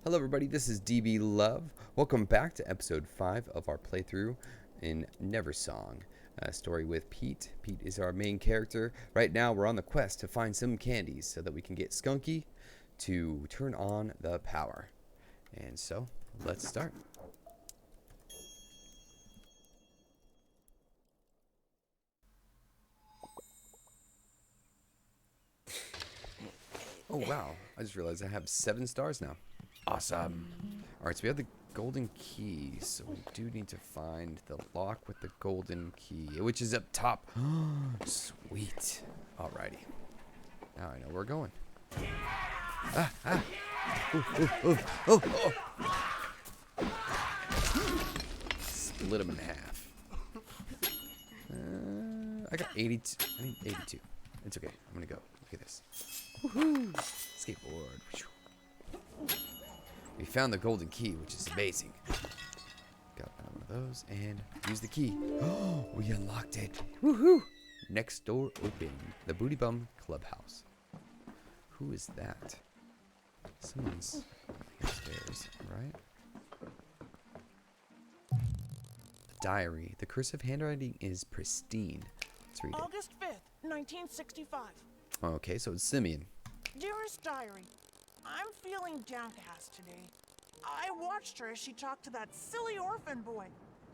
Hello everybody, this is DBLuuv. Welcome back to episode 5 of our playthrough in Neversong. A story with Pete. Pete is our main character. Right now we're on the quest to find some candies so that we can get Skunky to turn on the power. And so, let's start. Oh wow, I just realized I have 7 stars now. Awesome. Alright, so we have the golden key, so we do need to find the lock with the golden key, which is up top. Sweet. Alrighty. Now I know where we're going. Split them in half. I got 82. I need 82. It's okay. I'm gonna go. Look at this. Woohoo! Skateboard. We found the golden key, which is amazing. Got one of those and use the key. Oh, we unlocked it. Woohoo! Next door open. The Booty Bum Clubhouse. Who is that? Someone's upstairs, right? The diary. The cursive handwriting is pristine. Let's read it. August 5th, 1965. Okay, so it's Simeon. Dearest diary, I'm feeling downcast today. I watched her as she talked to that silly orphan boy,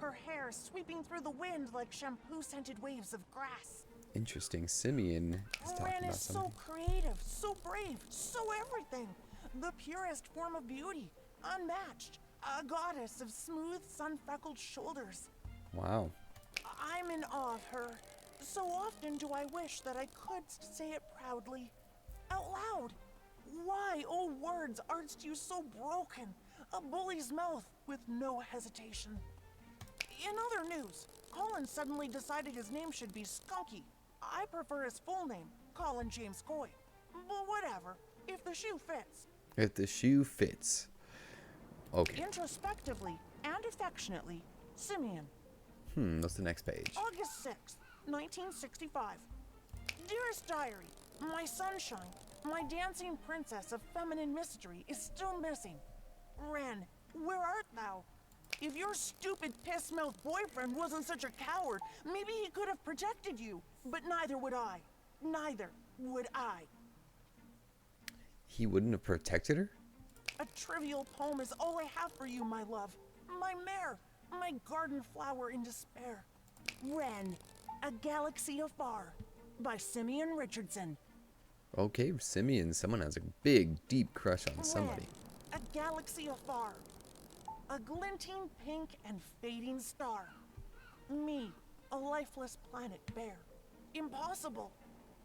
her hair sweeping through the wind like shampoo-scented waves of grass. Interesting. Simeon is talking Wren about is something. so creative, so brave, so everything. The purest form of beauty, unmatched. A goddess of smooth, sun-freckled shoulders. Wow. I'm in awe of her. So often do I wish that I could say it proudly, out loud. Why, oh words, aren't you so broken? A bully's mouth with no hesitation. In other news, Colin suddenly decided his name should be Skunky. I prefer his full name, Colin James Coy. But whatever, if the shoe fits. If the shoe fits. Okay. Introspectively and affectionately, Simeon. What's the next page? August 6th, 1965. Dearest diary, my sunshine, my dancing princess of feminine mystery is still missing. Wren, where art thou? If your stupid piss-mouthed boyfriend wasn't such a coward, maybe he could have protected you. But neither would I. Neither would I. He wouldn't have protected her? A trivial poem is all I have for you, my love. My mare, my garden flower in despair. Wren, A Galaxy Afar, by Simeon Richardson. Okay, Simeon, someone has a big, deep crush on somebody. Wren, A Galaxy Afar, a glinting pink and fading star. Me, a lifeless planet bare. Impossible.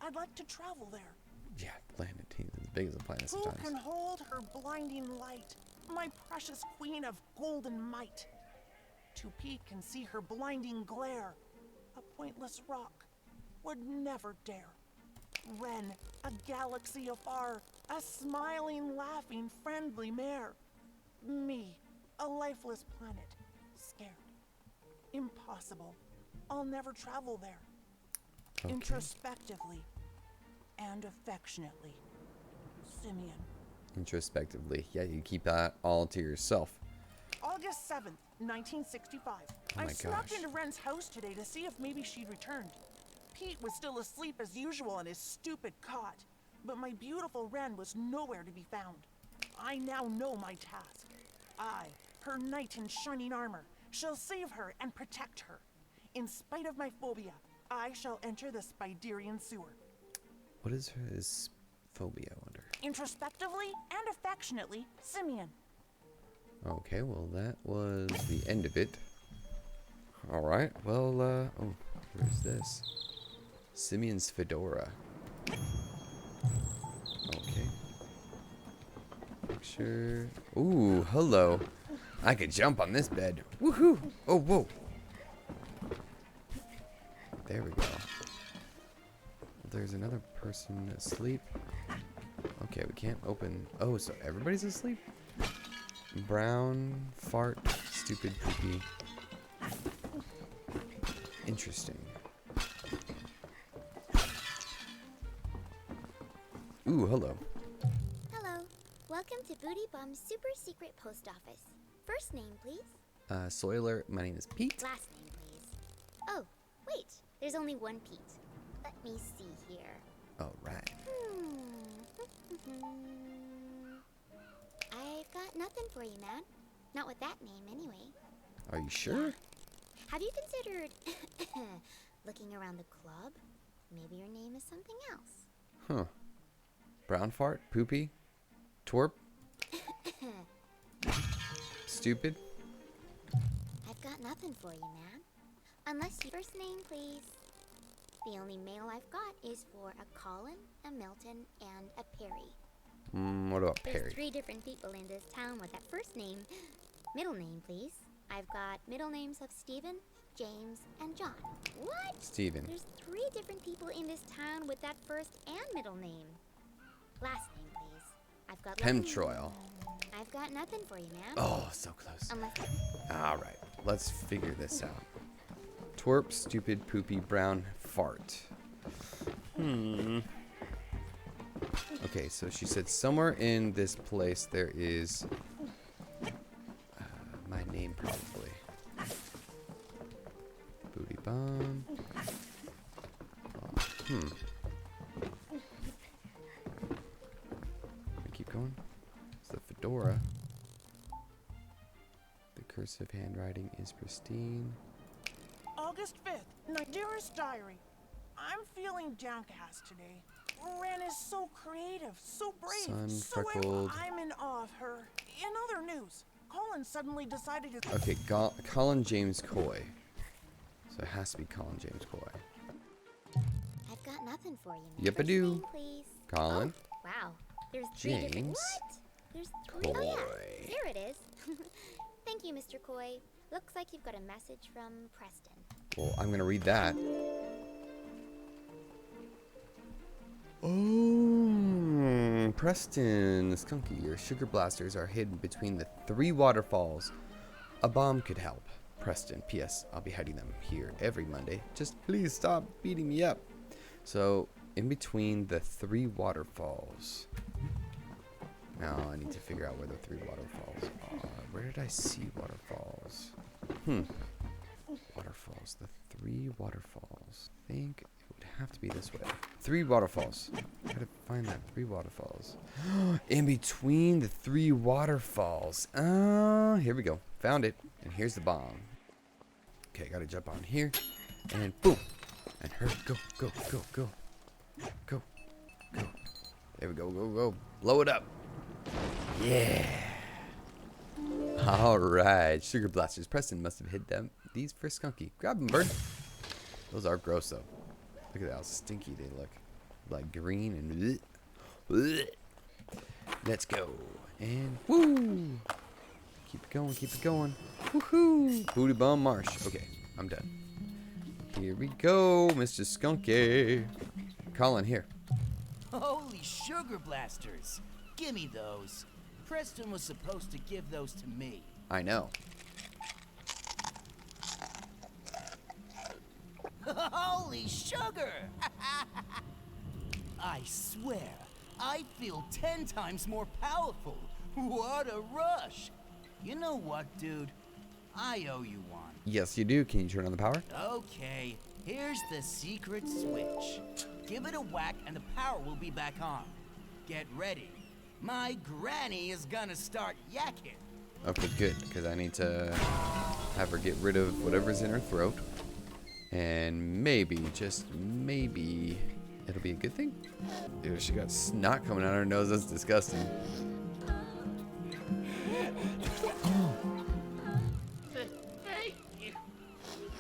I'd like to travel there. Yeah, planet. He's as big as a planet Who sometimes. can hold her blinding light, my precious queen of golden might? To peek and see her blinding glare, a pointless rock would never dare. Wren, a galaxy afar, a smiling, laughing, friendly mare. Me, a lifeless planet, scared. Impossible. I'll never travel there. Okay. Introspectively and affectionately, Simeon. Introspectively. Yeah, you keep that all to yourself. August 7th, 1965. Oh I my snuck gosh. into Wren's house today to see if maybe she'd returned. Pete was still asleep as usual in his stupid cot, but my beautiful Wren was nowhere to be found. I now know my task. I, her knight in shining armor, shall save her and protect her. In spite of my phobia, I shall enter the Spiderian sewer. What is his phobia, I wonder? Introspectively and affectionately, Simeon. Okay, well, that was the end of it. Alright, well, oh, where's this? Simeon's fedora. Okay. Picture. Ooh, hello. I could jump on this bed. Woohoo! Oh, whoa. There we go. There's another person asleep. Okay, we can't open. Oh, so everybody's asleep? Brown, fart, stupid, poopy. Interesting. Ooh, hello. Hello. Welcome to Booty Bum's super secret post office. First name, please. Soiler, my name is Pete. Last name, please. Oh, wait. There's only one Pete. Let me see here. Alright. I've got nothing for you, man. Not with that name, anyway. Are you sure? Have you considered looking around the club? Maybe your name is something else. Huh. Brown fart? Poopy? Twerp? Stupid? I've got nothing for you, man. Unless your first name, please. The only mail I've got is for a Colin, a Milton, and a Perry. What about There's Perry? 3 different people in this town with that first name. Middle name, please. I've got middle names of Stephen, James, and John. What? Steven. There's 3 different people in this town with that first and middle name. Last name, please. I've got Chemtrail. I've got nothing for you, man. Oh, so close. Unless Alright, let's figure this out. Twerp, stupid, poopy, brown, fart. Okay, so she said somewhere in this place there is my name probably. Booty bomb. Keep going. It's the fedora. The cursive handwriting is pristine. August 5th, my dearest diary. I'm feeling downcast today. Wren is so creative, so brave, Sun, so freckled. I'm in awe of her. In other news, Colin suddenly decided to... Okay, Colin James Coy. So it has to be Colin James Coy. I've got nothing for you, man. Yep, I First do. name, please. Colin. Oh, wow. There's 3 different... James What? There's 3... Oh, yeah. Coy. Here it is. Thank you, Mr. Coy. Looks like you've got a message from Preston. Well, I'm gonna read that. Oh, Preston, Skunky, your sugar blasters are hidden between the 3 waterfalls. A bomb could help. Preston, P.S. I'll be hiding them here every Monday. Just please stop beating me up. So, in between the 3 waterfalls. Now I need to figure out where the 3 waterfalls are. Where did I see waterfalls? Waterfalls. The 3 waterfalls. I think it would have to be this way. 3 waterfalls. Gotta find that 3 waterfalls. In between the 3 waterfalls. Here we go. Found it. And here's the bomb. Okay, gotta jump on here. And boom. And hurry. Go, go, go, go. Go. Go. There we go. Go, go. Blow it up. Yeah. Alright. Sugar blasters. Preston must have hid them. These for Skunky. Grab them, bird. Those are gross, though. Look at how stinky they look. Like green and... bleh. Let's go. And woo! Keep it going, keep it going. Woohoo! Booty Bum Marsh. Okay, I'm done. Here we go, Mr. Skunky. Colin, here. Holy sugar blasters! Gimme those. Preston was supposed to give those to me. I know. Holy sugar! I swear, I feel 10 times more powerful. What a rush! You know what, dude? I owe you one. Yes, you do. Can you turn on the power? Okay, here's the secret switch. Give it a whack and the power will be back on. Get ready. My granny is gonna start yakking. Okay, good. Because I need to have her get rid of whatever's in her throat. And maybe, just maybe, it'll be a good thing. Dude, she got snot coming out of her nose. That's disgusting. Thank you.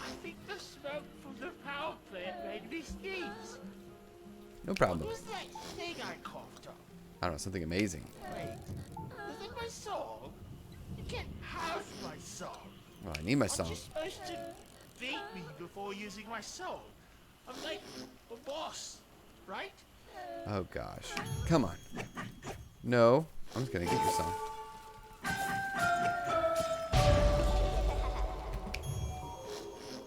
I think the smoke from the power plant made me sneeze. No What problem. was that thing I coughed up? I don't know, something amazing. Wait, was it my song? You can't have my song. Well, I need my Aren't song. you supposed to beat me before using my song? I'm like the boss, right? Oh, gosh. Come on. No. I'm just going to get your song.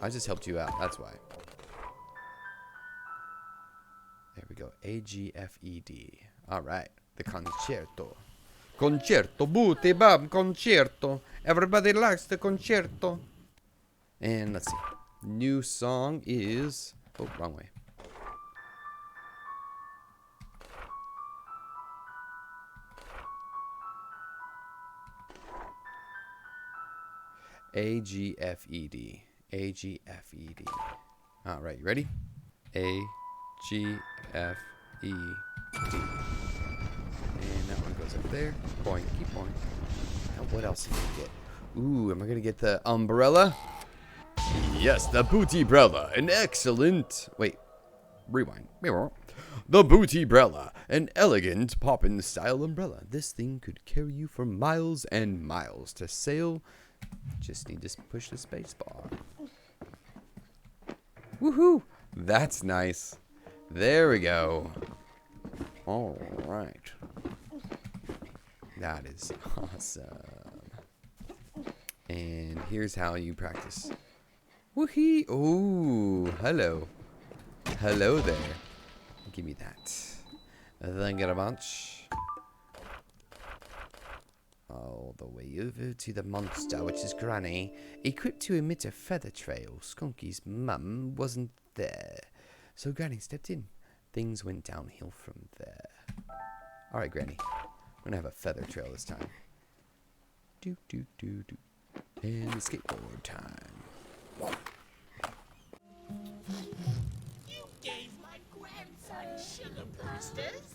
I just helped you out. That's why. There we go. A-G-F-E-D. All right. The concerto. Concerto, booty bum concerto. Everybody likes the concerto. And let's see. New song is... Oh, wrong way. A-G-F-E-D. A-G-F-E-D. All right, you ready? A-G-F-E-D. And that one goes up there. Point, keep going. Now, what else am I gonna get? Ooh, am I gonna get the umbrella? Yes, the booty-brella. An excellent... Wait. Rewind. The booty-brella. An elegant poppin'-style umbrella. This thing could carry you for miles and miles. To sail, just need to push the space bar. Woohoo! That's nice. There we go. All right. That is awesome. And here's how you practice. Woohee! Ooh, hello. Hello there. Give me that. Thank you very much. All the way over to the monster, which is Granny, equipped to emit a feather trail. Skunky's mum wasn't there, so Granny stepped in. Things went downhill from there. All right, Granny. I'm gonna have a feather trail this time. Do do do do. And skateboard time. You gave my grandson sugar boosters.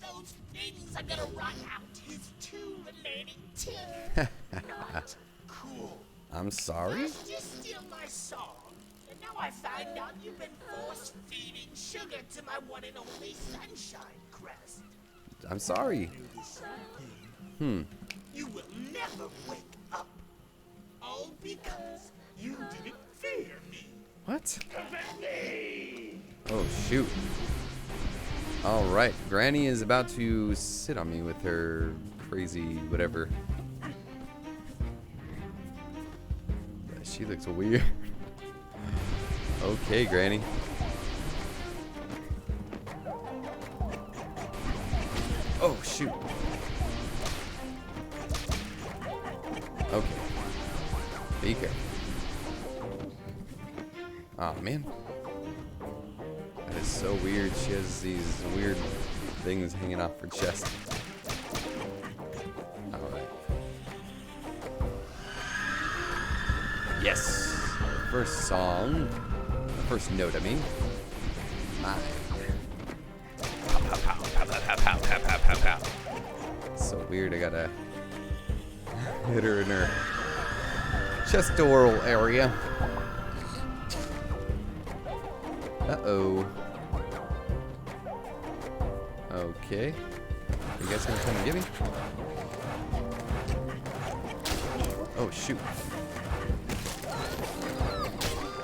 Those things are gonna rot out his two remaining teeth. Not cool. I'm sorry? First you steal my song, and now I find out you've been force-feeding sugar to my one and only Sunshine Crest. I'm sorry. You will never wake up. All because you didn't fear me. What? Oh, shoot. All right. Granny is about to sit on me with her crazy whatever. She looks weird. Okay, Granny. Oh, shoot. Okay. Be careful. Oh, man. That is so weird. She has these weird things hanging off her chest. Alright. Yes. First song. First note, I mean. Mine. Pow, pow, pow, pow, pow, pow, pow, pow, pow, pow. It's so weird. I gotta hit her in her chestoral area. Uh-oh. Okay. You guys gonna come and get me? Oh, shoot.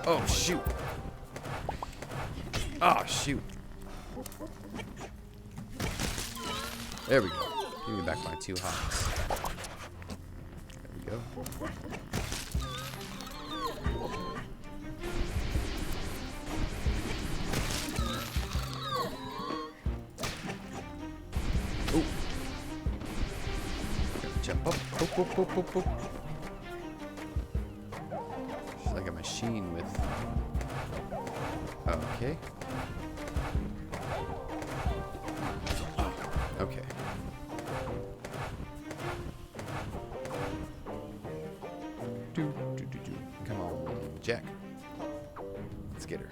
Oh, shoot. Oh, shoot. There we go. Give me back my 2 hops. There we go. Oh. Jump up. Boop, boop, boop, boop, boop. She's like a machine with... Okay. Okay. Do, do, do, do. Come on, Jack. Let's get her.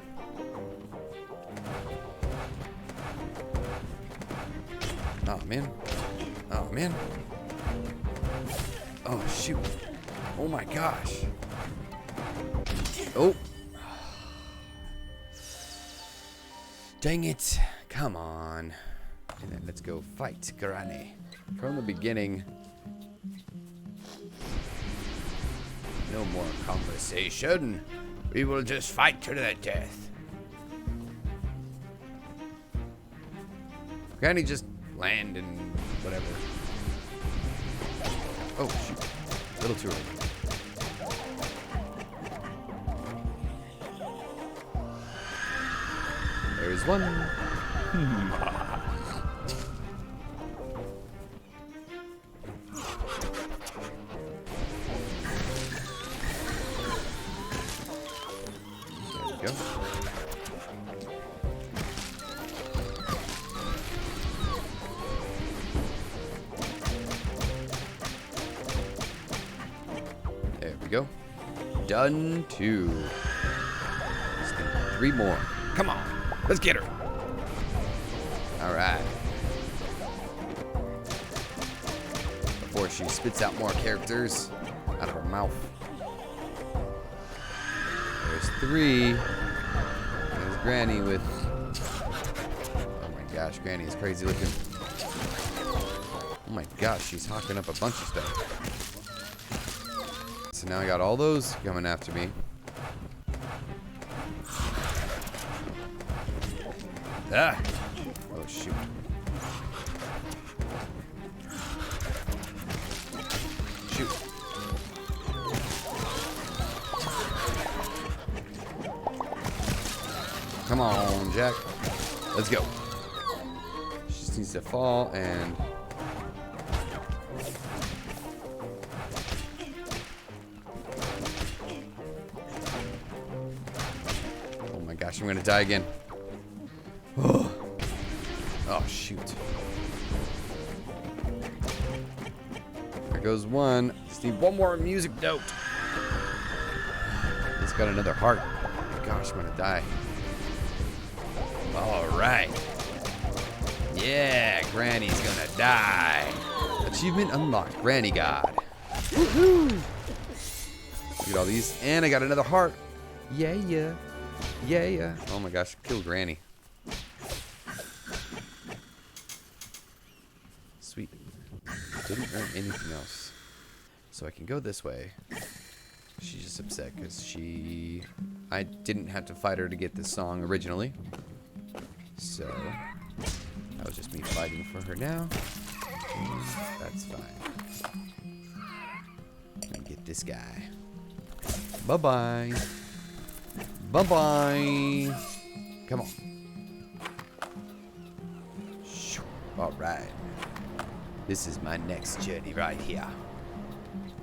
Oh, man. Oh, man. Oh, shoot. Oh, my gosh. Oh. Dang it. Come on. And then let's go fight Granny. From the beginning. No more conversation. We will just fight to the death. Granny, just land and whatever. Oh, shoot. A little too early. There's one. we go. There we go. Done 2. Just need 3 more. Come on. Let's get her. All right. Before she spits out more characters out of her mouth. There's 3. There's Granny with... Oh my gosh, Granny is crazy looking. Oh my gosh, she's hawking up a bunch of stuff. So now I got all those coming after me. Ah! Oh shoot. Shoot. Come on, Jack. Let's go. She just needs to fall and... Oh my gosh, I'm gonna die again. Oh, shoot. There goes one. Just need one more music note. It's got another heart. Oh my gosh, I'm gonna die. Alright. Yeah, Granny's gonna die. Achievement unlocked. Granny God. Woohoo! Get all these. And I got another heart. Yeah, yeah. Yeah, yeah. Oh my gosh, kill Granny. Sweet. Didn't earn anything else. So I can go this way. She's just upset because I didn't have to fight her to get this song originally. So that was just me fighting for her now. That's fine. Let me get this guy. Bye-bye. Bye-bye. Come on. Alright. This is my next journey right here.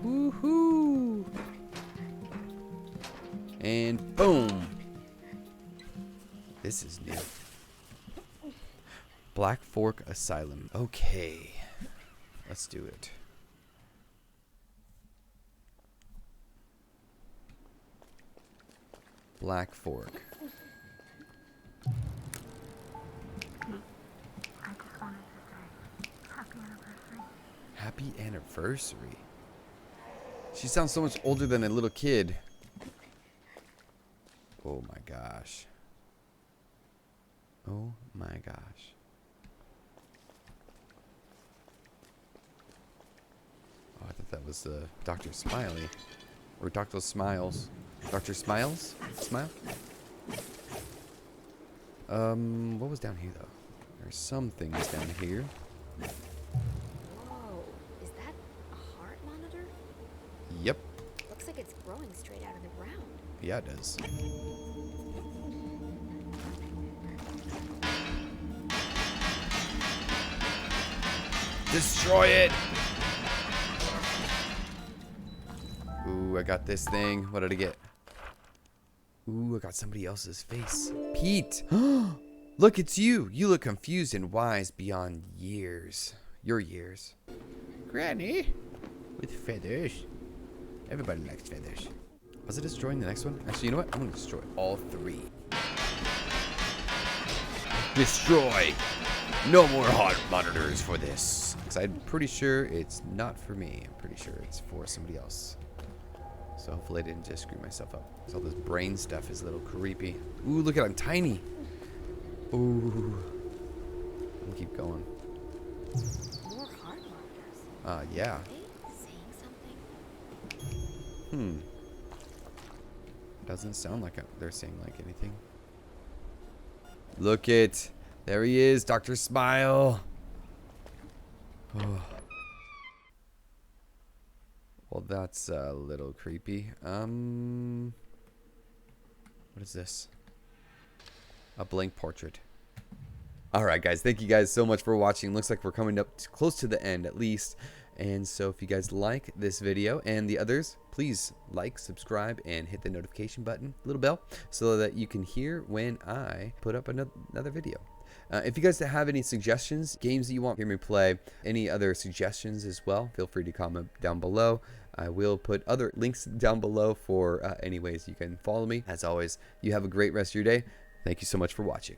Woohoo! And boom! This is new. Black Fork Asylum. Okay. Let's do it. Black Fork. Happy anniversary. She sounds so much older than a little kid. Oh my gosh. Oh my gosh. Oh, I thought that was Dr. Smiley. Or Dr. Smiles. Dr. Smiles? Smile? What was down here though? There's some things down here. Whoa, is that a heart monitor? Yep. Looks like it's growing straight out of the ground. Yeah, it does. Destroy it! Ooh, I got this thing. What did I get? Ooh, I got somebody else's face. Pete! Look, it's you! You look confused and wise beyond years. Your years. Granny? With feathers. Everybody likes feathers. Was it destroying the next one? Actually, you know what? I'm gonna destroy all 3. Destroy! No more heart monitors for this. Because I'm pretty sure it's not for me. I'm pretty sure it's for somebody else. So hopefully I didn't just screw myself up. Because all this brain stuff is a little creepy. Ooh, look at it. I'm tiny. Ooh. I'm gonna keep going. More heart monitors. Yeah. Are they saying something? Doesn't sound like they're saying like anything. Look it. There he is, Dr. Smile. Oh. Well, that's a little creepy. What is this? A blank portrait. Alright guys, thank you guys so much for watching. Looks like we're coming up close to the end at least. And so if you guys like this video and the others, please like, subscribe, and hit the notification button, little bell, so that you can hear when I put up another video. If you guys have any suggestions, games that you want to hear me play, any other suggestions as well, feel free to comment down below. I will put other links down below for any ways you can follow me. As always, you have a great rest of your day. Thank you so much for watching.